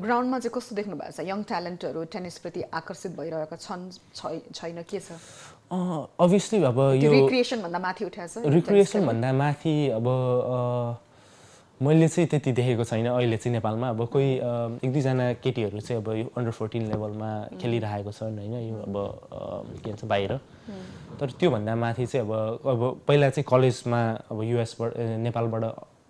ग्राउन्डमा चाहिँ कस्तो देख्नु भएको छ यङ ट्यालेन्टहरू टेनिसप्रति आकर्षित भइरहेका छन् छैन के छ अभियसली अब यो रिक्रिएसन भन्दा माथि उठाएको छ रिक्रिएसन भन्दा माथि अब मैले चाहिँ त्यति देखेको छैन अहिले चाहिँ नेपालमा अब कोही एक दुईजना केटीहरू चाहिँ अब यो अन्डर 14 लेभलमा खेलिरहेको छन् होइन यो अब के भन्छ बाहिर तर त्योभन्दा माथि चाहिँ अब पहिला चाहिँ कलेजमा अब युएसबाट नेपालबाट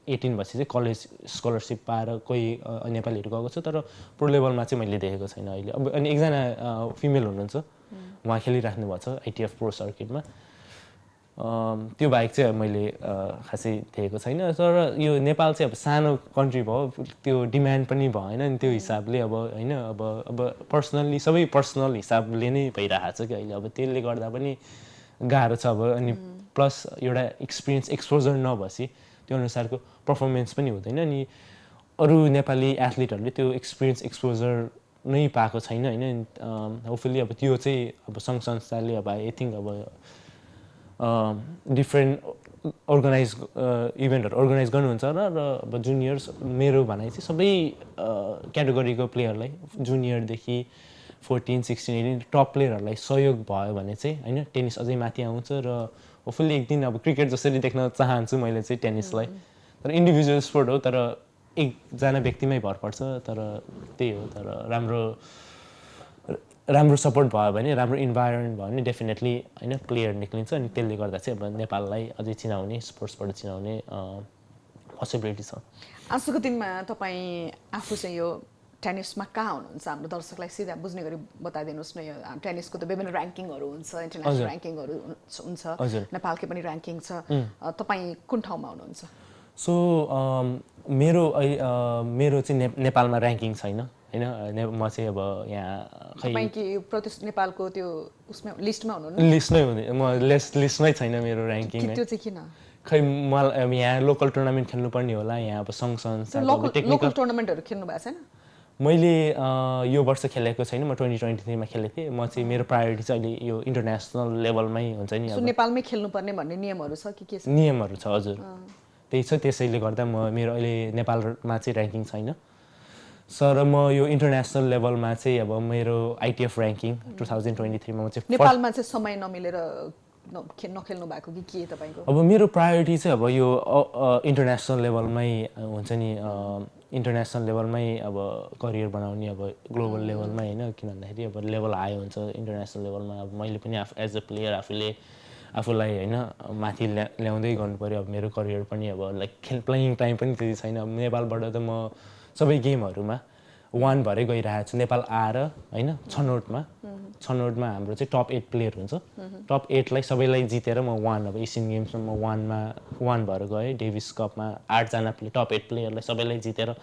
18 भएपछि चाहिँ कलेज स्कलरसिप पाएर कोही नेपालीहरू गएको छ तर प्रो लेभलमा चाहिँ मैले देखेको छैन अहिले अब अनि एकजना फिमेल हुनुहुन्छ उहाँ खेलिराख्नु भएको छ आइटिएफ प्रो सर्किटमा त्यो बाहेक चाहिँ मैले खासै देखेको छैन तर यो नेपाल चाहिँ अब सानो कन्ट्री भयो त्यो डिमान्ड पनि भएन नि त्यो हिसाबले अब होइन अब पर्सनल्ली सबै पर्सनल हिसाबले नै भइरहेको छ कि अहिले अब त्यसले गर्दा पनि गाह्रो छ अब अनि प्लस एउटा एक्सपोजर नभएपछि त्यो अनुसारको पर्फर्मेन्स पनि हुँदैन अनि अरू नेपाली एथलिटहरूले त्यो एक्सपोजर नै पाएको छैन होइन होपफुल्ली अब त्यो चाहिँ अब सङ्घ संस्थाले अब आई थिङ्क अब डिफ्रेन्ट इभेन्टहरू अर्गनाइज गर्नुहुन्छ र अब जुनियर्स मेरो भनाइ चाहिँ सबै क्याटेगोरीको प्लेयरलाई जुनियरदेखि 14, 16, 18 टप प्लेयरहरूलाई सहयोग भयो भने चाहिँ होइन टेनिस अझै माथि आउँछ र होपफुल्ली एक दिन अब क्रिकेट जसरी देख्न चाहन्छु मैले चाहिँ टेनिसलाई तर इन्डिभिजुअल स्पोर्ट हो तर एकजना व्यक्तिमै भर पर्छ तर त्यही हो तर राम्रो सपोर्ट भयो भने राम्रो इन्भाइरोमेन्ट भयो भने डेफिनेटली होइन प्लेयर निक्लिन्छ अनि त्यसले गर्दा चाहिँ अब नेपाललाई अझै चिनाउने स्पोर्ट्सबाट चिनाउने पोसिबिलिटी छ आजको दिनमा तपाईँ आफू चाहिँ यो टेनिसमा कहाँ हुनुहुन्छ हाम्रो दर्शकलाई सिधा बुझ्ने गरी बताइदिनुहोस् न यो टेनिसको त विभिन्न ऱ्याङ्किङहरू हुन्छ इन्टरनेसनल ऱ्याङ्किङहरू हुन्छ नेपालकै पनि ऱ्याङ्किङ छ तपाईँ कुन ठाउँमा हुनुहुन्छ सो मेरो चाहिँ नेपालमा ऱ्याङ्किङ छैन हैन म चाहिँ अब यहाँ खै कि नेपालको त्यो उसमा लिस्टमा हुनुहुन्छ लिस्टमै हुने म लिस्टमै छैन मेरो ऱ्याङ्किङ त्यो चाहिँ किन खै मलाई यहाँ लोकल टुर्नामेन्ट खेल्नुपर्ने होला यहाँ अब सङ्घ संस्था लोकल टुर्नामेन्टहरू खेल्नु भएको छैन मैले यो वर्ष खेलेको छैन म 2023 मा खेलेको थिएँ म चाहिँ मेरो प्रायोरिटी चाहिँ अहिले यो इन्टरनेसनल लेभलमै हुन्छ नि अब नेपालमै खेल्नुपर्ने भन्ने नियमहरू छ कि के छ नियमहरू छ हजुर त्यही छ त्यसैले गर्दा मेरो अहिले नेपालमा चाहिँ ऱ्याङ्किङ छैन सर म यो इन्टरनेसनल लेभलमा चाहिँ अब मेरो आइटिएफ ऱ्याङ्किङ 2023 मा चाहिँ नेपालमा चाहिँ समय नमिलेर नखेल्नु भएको कि के तपाईँको अब मेरो प्रायोरिटी चाहिँ अब यो इन्टरनेसनल लेभलमै हुन्छ नि इन्टरनेसनल लेभलमै अब करियर बनाउने अब ग्लोबल लेभलमा होइन किन भन्दाखेरि अब लेभल हाई हुन्छ इन्टरनेसनल लेभलमा अब मैले पनि एज अ प्लेयर आफूलाई होइन माथि ल्याउँदै गर्नु पऱ्यो अब मेरो करियर पनि अब लाइक प्लेइङ टाइम पनि त्यति छैन अब नेपालबाट त म सबै गेमहरूमा 1 भरै गइरहेको छु नेपाल आएर होइन छनौटमा हाम्रो चाहिँ टप 8 प्लेयर हुन्छ टप 8 लाई सबैलाई जितेर म 1 अब एसियन गेम्समा म 1 भएर गएँ डेभिस कपमा 8 जना टप 8 प्लेयरलाई सबैलाई जितेर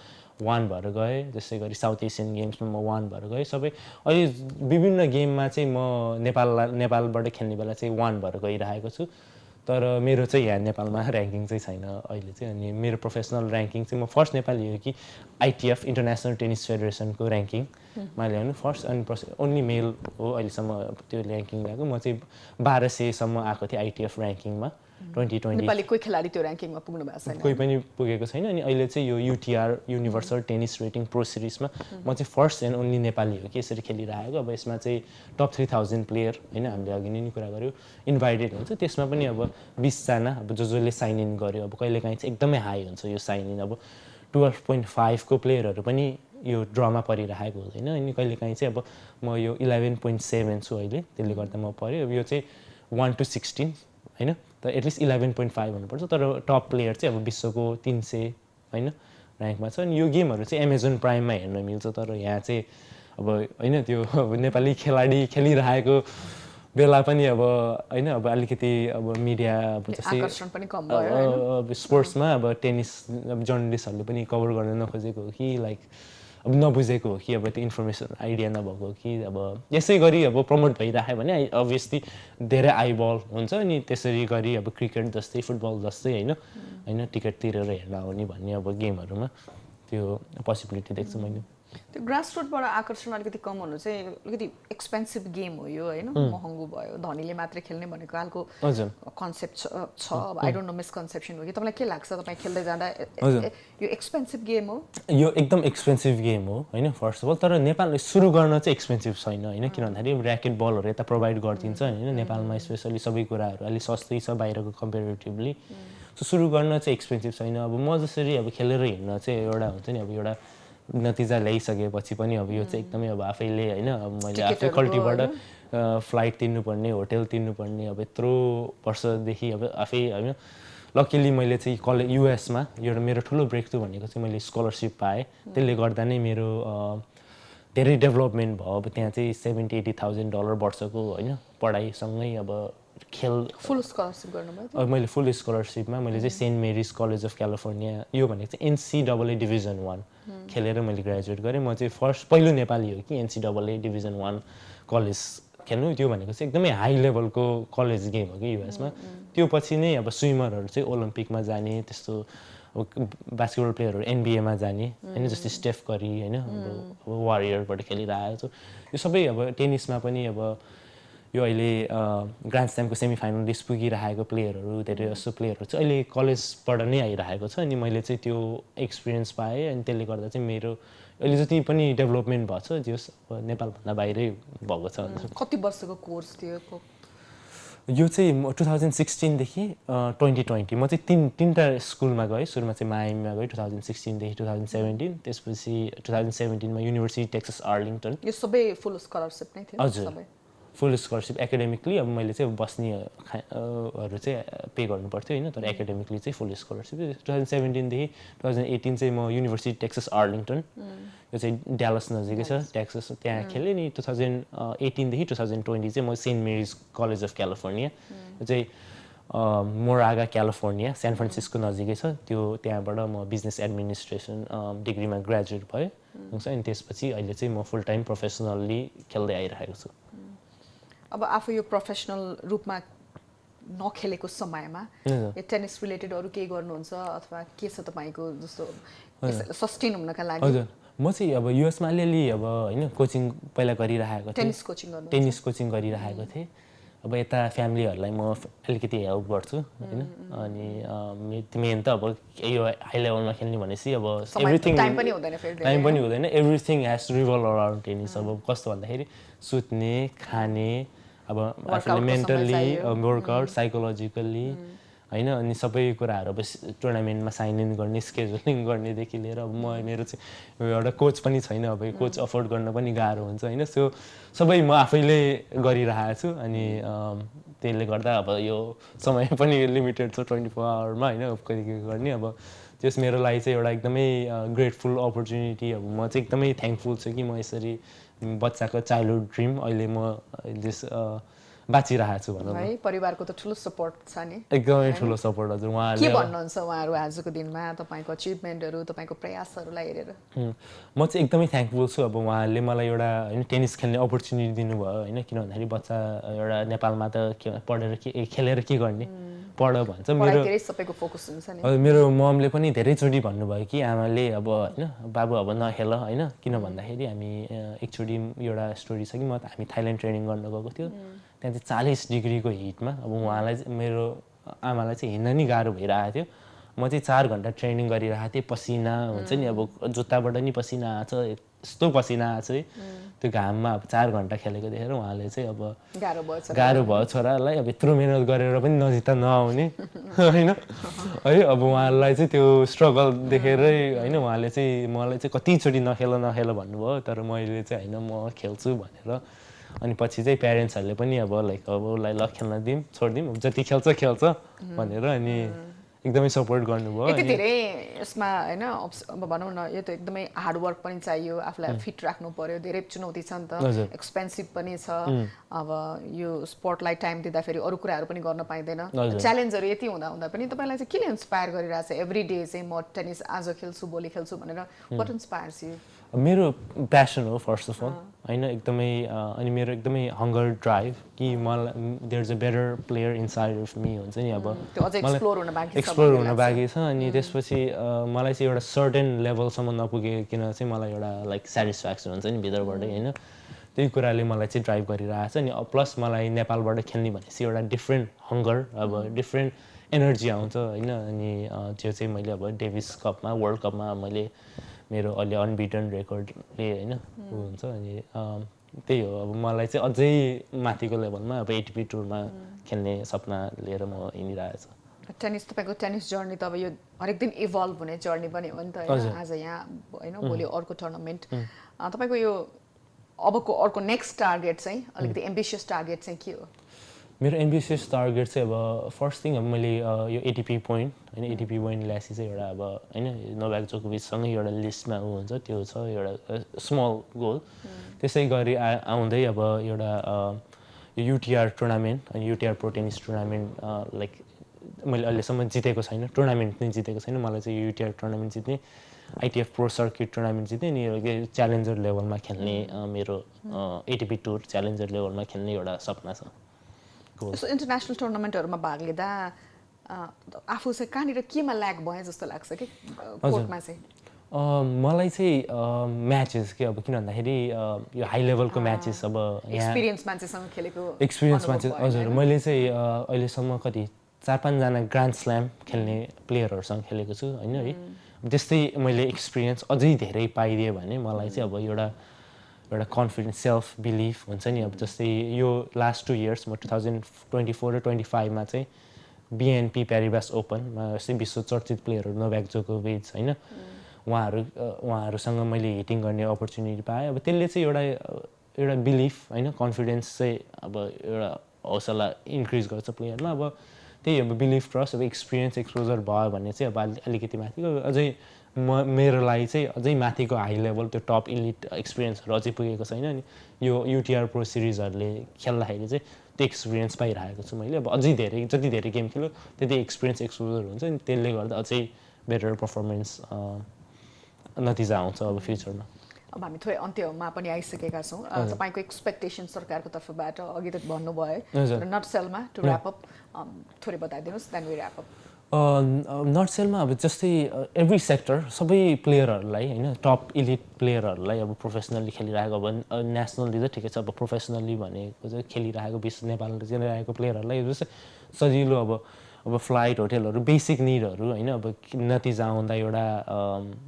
1 भएर गएँ त्यसै गरी साउथ एसियन गेम्समा म 1 भएर गएँ सबै अहिले विभिन्न गेममा चाहिँ म नेपालबाट खेल्ने बेला चाहिँ 1 भएर गइरहेको छु तर मेरो चाहिँ यहाँ नेपालमा ऱ्याङ्किङ चाहिँ छैन अहिले चाहिँ अनि मेरो प्रोफेसनल ऱ्याङ्किङ चाहिँ म फर्स्ट नेपाली हो कि आइटिएफ इन्टरनेसनल टेनिस फेडरेसनको ऱ्याङ्किङमा ल्याउनु फर्स्ट अनि ओन्ली मेल हो अहिलेसम्म त्यो ऱ्याङ्किङ ल्याएको म चाहिँ 1200 सम्म आएको थिएँ आइटिएफ ऱ्याङ्किङमा 2020 नेपाली कोही खेलाडी त्यो ऱ्याङ्किङमा पुग्नु भएको छैन कोही पनि पुगेको छैन अनि अहिले चाहिँ यो युटिआर युनिभर्सल टेनिस रेटिङ प्रो सिरिजमा म चाहिँ फर्स्ट एन्ड ओन्ली नेपाली हो कि यसरी खेलिरहेको अब यसमा चाहिँ टप 3000 प्लेयर होइन हामीले अघि नै कुरा गर्यो इन्भाइटेड हुन्छ त्यसमा पनि अब 20 जना अब जसले साइन इन गर्यो अब कहिलेकाहीँ चाहिँ एकदमै हाई हुन्छ यो साइन इन अब 12.5 को प्लेयरहरू पनि यो ड्रमा परिरहेको हुँदैन अनि कहिलेकाहीँ चाहिँ अब म यो 11.7 छु अहिले त्यसले गर्दा म पऱ्यो यो चाहिँ 1 to 16 होइन त एटलिस्ट 11.5 हुनुपर्छ तर टप प्लेयर चाहिँ अब विश्वको 300 होइन ऱ्याङ्कमा छ अनि यो गेमहरू चाहिँ एमाजोन प्राइममा हेर्न मिल्छ तर यहाँ चाहिँ अब होइन त्यो नेपाली खेलाडी खेलिरहेको बेला पनि अब होइन अब अलिकति अब मिडिया अब जस्तै स्पोर्ट्समा अब टेनिस अब जर्नलिस्टहरूले पनि कभर गर्न नखोजेको हो कि लाइक अब नबुझेको हो कि अब त्यो इन्फर्मेसन आइडिया नभएको हो कि अब यसै गरी अब प्रमोट भइराख्यो भने अभियसली धेरै आइबल हुन्छ अनि त्यसरी गरी अब क्रिकेट जस्तै फुटबल जस्तै होइन टिकट तिरेर हेर्न आउने भन्ने अब गेमहरूमा त्यो पोसिबिलिटी देख्छु मैले त्यो ग्रासरुटबाट आकर्षण अलिकति कम हुनु चाहिँ अलिकति एक्सपेन्सिभ गेम हो यो होइन महँगो भयो धनीले मात्रै खेल्ने भनेको खालको कन्सेप्ट छ अब आई डोन्ट नो मिसकन्सेप्सन हो कि तपाईँलाई के लाग्छ तपाईँ खेल्दै जाँदा यो एक्सपेन्सिभ गेम हो यो एकदम एक्सपेन्सिभ गेम हो होइन फर्स्ट अफ अल तर नेपालले सुरु गर्न चाहिँ एक्सपेन्सिभ छैन होइन किन भन्दाखेरि ऱ्याकेट बलहरू यता प्रोभाइड गरिदिन्छ होइन नेपालमा स्पेसली सबै कुराहरू अलिक सस्तै छ बाहिरको कम्पेरिटिभली सो सुरु गर्न चाहिँ एक्सपेन्सिभ छैन अब म जसरी अब खेलेर हिँड्न चाहिँ एउटा हुन्छ नि अब एउटा नतिजा ल्याइसकेपछि पनि अब यो चाहिँ एकदमै अब आफैले होइन अब मैले आफै कल्टीबाट फ्लाइट तिर्नुपर्ने होटेल तिर्नुपर्ने अब यत्रो वर्षदेखि अब आफै होइन लकिली मैले चाहिँ कलेज युएसमा एउटा मेरो ठुलो ब्रेक थ्रु भनेको चाहिँ मैले स्कलरसिप पाएँ त्यसले गर्दा नै मेरो धेरै डेभलपमेन्ट भयो अब त्यहाँ चाहिँ $70,000-80,000 वर्षको होइन पढाइसँगै अब खेल फुल स्कलरसिप गर्नुभयो अब मैले फुल स्कलरसिपमा मैले चाहिँ saint Mary's college of California यो भनेको चाहिँ NCAA डिभिजन 1 खेलेर मैले ग्रेजुएट गरेँ म चाहिँ पहिलो नेपाली हो कि NCAA डिभिजन 1 कलेज खेल्नु त्यो भनेको चाहिँ एकदमै हाई लेभलको कलेज गेम हो कि युएसमा त्यो पछि नै अब स्विमरहरू चाहिँ ओलम्पिकमा जाने त्यस्तो अब बास्केटबल प्लेयरहरू NBA मा जाने होइन जस्तै स्टेफ करी होइन अब वारियरबाट खेलिरहेको छ यो सबै अब टेनिसमा पनि अब यो अहिले ग्रान्ड स्ल्यामको सेमिफाइनलिस्ट पुगिरहेको प्लेयरहरू धेरै जस्तो प्लेयरहरू चाहिँ अहिले कलेजबाट नै आइरहेको छ अनि मैले चाहिँ त्यो एक्सपिरियन्स पाएँ अनि त्यसले गर्दा चाहिँ मेरो अहिले जति पनि डेभलपमेन्ट भएको छ त्यो नेपालभन्दा बाहिरै भएको छ कति वर्षको कोर्स थियो यो चाहिँ 2016 देखि 2020 म चाहिँ तीनटा स्कुलमा गएँ सुरुमा चाहिँ मायामीमा गएँ 2016 देखि 2017 त्यसपछि 2017 मा युनिभर्सिटी टेक्सास आर्लिङटन यो सबै फुल स्कलरसिप नै थियो हजुर फुल स्कलरसिप एकाडेमिकली अब मैले चाहिँ बस्नेहरू चाहिँ पे गर्नु पर्थ्यो होइन तर एकाडेमिकली चाहिँ फुल स्कलरसिप 2017 देखि 2018 चाहिँ म युनिभर्सिटी टेक्सास आर्लिङटन यो चाहिँ ड्यालस नजिकै छ टेक्सास त्यहाँ खेलेँ नि 2018 देखि 2020 चाहिँ म saint Mary's college of California यो चाहिँ मोरागा क्यालिफोर्निया सान फ्रान्सिस्को नजिकै छ त्यो त्यहाँबाट म बिजनेस एडमिनिस्ट्रेसन डिग्रीमा ग्रेजुएट भएँ अनि त्यसपछि अहिले चाहिँ म फुल टाइम प्रोफेसनल्ली खेल्दै आइरहेको छु अब आफू यो प्रोफेसनल रूपमा नखेलेको समयमा यो टेनिस रिलेटेड अरू केही गर्नुहुन्छ अथवा के छ तपाईँको जस्तो सस्टेन हुनका लागि हजुर म चाहिँ अब युएसमा अलिअलि अब होइन कोचिङ पहिला गरिरहेको थिएँ टेनिस कोचिङ गरिरहेको थिएँ अब यता फ्यामिलीहरूलाई म अलिकति हेल्प गर्छु होइन अनि मेन त अब यो हाई लेभलमा खेल्ने भनेपछि अब एभ्रिथिङ टाइम पनि हुँदैन everything has to revolve around tennis अब कस्तो भन्दाखेरि सुत्ने खाने अब आफूले मेन्टल्ली वर्कआउट साइकोलोजिकल्ली होइन अनि सबै कुराहरू अब टुर्नामेन्टमा साइन इन गर्ने स्केड्युलिङ गर्नेदेखि लिएर अब मेरो चाहिँ एउटा कोच पनि छैन अब कोच अफोर्ड गर्न पनि गाह्रो हुन्छ होइन सो सबै म आफैले गरिरहेको छु अनि त्यसले गर्दा अब यो समय पनि लिमिटेड छ 24 आवरमा होइन कति के गर्ने अब त्यस मेरो लागि चाहिँ एउटा एकदमै ग्रेटफुल अपर्च्युनिटी अब म चाहिँ एकदमै थ्याङ्कफुल छु कि म यसरी बच्चाको चाइल्डहुड ड्रिम अहिले म बाँचिरहेको छु भनौँ है परिवारको त ठुलो सपोर्ट छ नि एकदमै ठुलो सपोर्ट हजुर उहाँले के भन्नुहुन्छ उहाँहरू आजको दिनमा तपाईँको अचिभमेन्टहरू तपाईँको प्रयासहरूलाई हेरेर म चाहिँ एकदमै थ्याङ्कफुल छु अब उहाँहरूले मलाई एउटा होइन टेनिस खेल्ने अपर्च्युनिटी दिनुभयो होइन किन भन्दाखेरि बच्चा एउटा नेपालमा त पढेर के खेलेर के गर्ने पढ भन्छ मेरो ममले पनि धेरैचोटि भन्नुभयो कि आमाले अब होइन बाबु अब नखेल होइन किन भन्दाखेरि हामी एकचोटि एउटा स्टोरी छ कि हामी थाइल्यान्ड ट्रेनिङ गर्न गएको थियो त्यहाँ चाहिँ 40 डिग्रीको हिटमा अब उहाँलाई मेरो आमालाई चाहिँ हिँड्न नि गाह्रो भइरहेको थियो म चाहिँ 4 घन्टा ट्रेनिङ गरिरहेको थिएँ पसिना हुन्छ नि अब जुत्ताबाट नि पसिना आएको छ यस्तो पसिना आएको छ त्यो घाममा अब 4 घन्टा खेलेको देखेर उहाँले चाहिँ अब गाह्रो भयो छोरालाई अब यत्रो मिहिनेत गरेर पनि नजित्दा नआउने होइन है अब उहाँलाई चाहिँ त्यो स्ट्रगल देखेरै होइन उहाँले चाहिँ मलाई चाहिँ कतिचोटि नखेल भन्नुभयो तर मैले चाहिँ होइन म खेल्छु भनेर अनि पछि चाहिँ प्यारेन्ट्सहरूले पनि अब लाइक अब उसलाई ल खेल्न दिउँ छोडिदिउँ जति खेल्छ भनेर अनि एकदमै सपोर्ट गर्नुभयो यति धेरै यसमा हैन अब भनौँ न यो त एकदमै हार्ड वर्क पनि चाहियो आफूलाई फिट राख्नु पर्यो धेरै चुनौती छ नि त एक्सपेन्सिभ पनि छ अब यो स्पोर्टलाई टाइम दिँदाखेरि अरू कुराहरू पनि गर्न पाइँदैन च्यालेन्जहरू यति हुँदा पनि तपाईँलाई चाहिँ के इन्स्पायर गरिरहेछ एभ्री डे चाहिँ म टेनिस आज खेल्छु भोलि खेल्छु भनेर वाट इन्स्पायर्स यु मेरो प्यासन हो फर्स्ट अफ अल होइन एकदमै अनि मेरो एकदमै हङ्गर ड्राइभ कि मलाई there is a better player inside of me हुन्छ नि अब एक्सप्लोर हुन बाँकी छ अनि त्यसपछि मलाई चाहिँ एउटा सर्टेन लेभलसम्म नपुगेकिन चाहिँ मलाई एउटा लाइक सेटिस्फ्याक्सन हुन्छ नि भित्रबाटै होइन त्यही कुराले मलाई चाहिँ ड्राइभ गरिरहेको छ अनि प्लस मलाई नेपालबाट खेल्ने भनेपछि एउटा डिफ्रेन्ट हङ्गर अब डिफ्रेन्ट एनर्जी आउँछ होइन अनि त्यो चाहिँ मैले अब डेभिस कपमा वर्ल्ड कपमा मैले मेरो अहिले अनबिटन रेकर्डले होइन हुन्छ अनि त्यही हो अब मलाई चाहिँ अझै माथिको लेभलमा अब एटिपी टुरमा खेल्ने सपना लिएर म हिँडिरहेको छु टेनिस तपाईँको टेनिस जर्नी त अब यो हरेक दिन इभल्भ हुने जर्नी पनि हो नि त होइन आज यहाँ होइन भोलि अर्को टुर्नामेन्ट तपाईँको यो अबको अर्को नेक्स्ट टार्गेट चाहिँ अलिकति एम्बिसियस टार्गेट चाहिँ के हो मेरो एम्बिसियस टार्गेट चाहिँ अब फर्स्ट थिङ अब मैले यो एटिपी पोइन्ट होइन एटिपी पोइन्ट ल्यासी चाहिँ एउटा अब होइन नोभाक जोकोभिचसँगै एउटा लिस्टमा ऊ हुन्छ त्यो छ एउटा स्मल गोल त्यसै गरी आउँदै अब एउटा यो युटिआर टुर्नामेन्ट अनि युटिआर प्रो टेनिस टुर्नामेन्ट लाइक मैले अहिलेसम्म जितेको छैन टुर्नामेन्ट नै जितेको छैन मलाई चाहिँ यो युटिआर टुर्नामेन्ट जित्ने आइटिएफ प्रो सर्किट टुर्नामेन्ट जित्ने अनि च्यालेन्जर लेभलमा खेल्ने मेरो एटिपी टुर च्यालेन्जर लेभलमा खेल्ने एउटा सपना छ यस्तो इन्टरनेसनल टुर्नामेन्टहरूमा भाग लिँदा आफू चाहिँ कहाँनिर केमा ल्याक भए जस्तो लाग्छ कि कोर्टमा चाहिँ मलाई चाहिँ म्याचेस के अब किन भन्दाखेरि यो हाई लेभलको म्याचेस अब एक्सपिरियन्स मान्छेसँग खेलेको एक्सपिरियन्स मान्छे हजुर मैले चाहिँ अहिलेसम्म कति 4-5 जना ग्रान्ड स्ल्याम खेल्ने प्लेयरहरूसँग खेलेको छु होइन है त्यस्तै मैले एक्सपिरियन्स अझै धेरै पाइदिएँ भने मलाई चाहिँ अब एउटा कन्फिडेन्स सेल्फ बिलिफ हुन्छ नि अब जस्तै यो लास्ट 2 इयर्स म 2024 र 25मा चाहिँ बिएनपी प्यारिबास ओपनमा जस्तै विश्व चर्चित प्लेयरहरू नोभाक जोकोभिच होइन उहाँहरूसँग मैले हिटिङ गर्ने अपर्च्युनिटी पाएँ अब त्यसले चाहिँ एउटा बिलिफ होइन कन्फिडेन्स चाहिँ अब एउटा हौसला इन्क्रिज गर्छ प्लेयरमा अब त्यही अब बिलिफ ट्रस्ट अब एक्सपिरियन्स एक्सपोजर भयो भने चाहिँ अब अलिकति माथिको अझै मेरो लागि चाहिँ अझै माथिको हाई लेभल त्यो टप इलिट एक्सपिरियन्सहरू अझै पुगेको छैन अनि यो युटिआर प्रो सिरिजहरूले खेल्दाखेरि चाहिँ त्यो एक्सपिरियन्स पाइरहेको छु मैले अब अझै धेरै जति धेरै गेम खेल्यो त्यति एक्सपिरियन्स एक्सपोजर हुन्छ नि त्यसले गर्दा अझै बेटर पर्फर्मेन्स नतिजा आउँछ अब फ्युचरमा अब हामी थोरै अन्त्यमा पनि आइसकेका छौँ तपाईँको एक्सपेक्टेसन सरकारको तर्फबाट अघि त भन्नुभयो नटसेलमा टु ऱ्याप अप थोरै बताइदिनुहोस् देन वी ऱ्याप अप नटसेलमा अब जस्तै एभ्री सेक्टर सबै प्लेयरहरूलाई होइन टप इलिट प्लेयरहरूलाई अब प्रोफेसनल्ली खेलिरहेको अब नेसनल्ली त ठिकै छ अब प्रोफेसनल्ली भनेको चाहिँ खेलिरहेको विश्व नेपालले खेलिरहेको प्लेयरहरूलाई जस्तै सजिलो अब फ्लाइट होटेलहरू बेसिक निडहरू होइन अब नतिजा आउँदा एउटा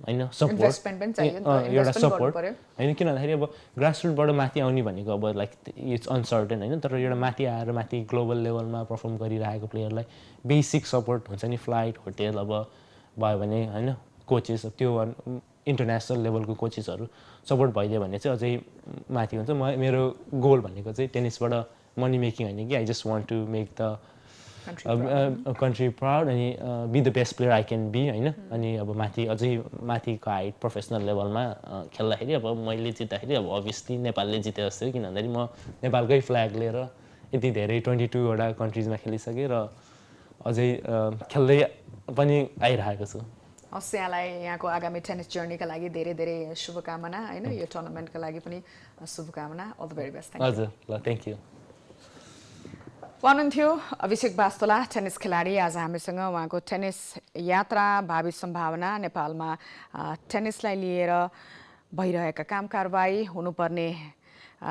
होइन सपोर्ट एउटा सपोर्ट होइन किन भन्दाखेरि अब ग्रासरुटबाट माथि आउने भनेको अब लाइक इट्स अनसर्टेन होइन तर एउटा माथि आएर माथि ग्लोबल लेभलमा पर्फर्म गरिरहेको प्लेयरलाई बेसिक सपोर्ट हुन्छ नि फ्लाइट होटेल अब भयो भने होइन कोचेस त्यो इन्टरनेसनल लेभलको कोचेसहरू सपोर्ट भइदियो भने चाहिँ अझै माथि हुन्छ मेरो गोल भनेको चाहिँ टेनिसबाट मनी मेकिङ होइन कि I just want to make the country proud अनि be the best player I can be होइन अनि अब माथि अझै माथिको हाइट प्रोफेसनल लेभलमा खेल्दाखेरि अब मैले जित्दाखेरि अब अभियसली नेपालले जिते जस्तो किन भन्दाखेरि म नेपालकै फ्ल्याग लिएर यति धेरै 22वटा कन्ट्रिजमा खेलिसकेँ र अझै खेल्दै पनि आइरहेको छु हस् यहाँलाई यहाँको आगामी टेनिस जर्नीका लागि धेरै धेरै शुभकामना होइन यो टुर्नामेन्टका लागि पनि शुभकामना अल द भेरी बेस्ट हजुर ल थ्याङ्क यू हुनुहुन्थ्यो अभिषेक बास्तोला टेनिस खेलाडी आज हामीसँग उहाँको टेनिस यात्रा भावी सम्भावना नेपालमा टेनिसलाई लिएर भइरहेका काम कारबाही हुनुपर्ने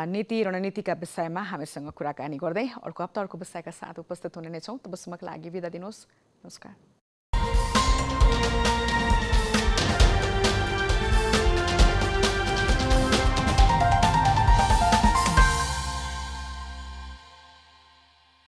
नीति रणनीतिका विषयमा हामीसँग कुराकानी गर्दै अर्को हप्ता अर्को विषयका साथ उपस्थित हुने नै छौँ तबसम्मका लागि बिदा दिनुहोस् नमस्कार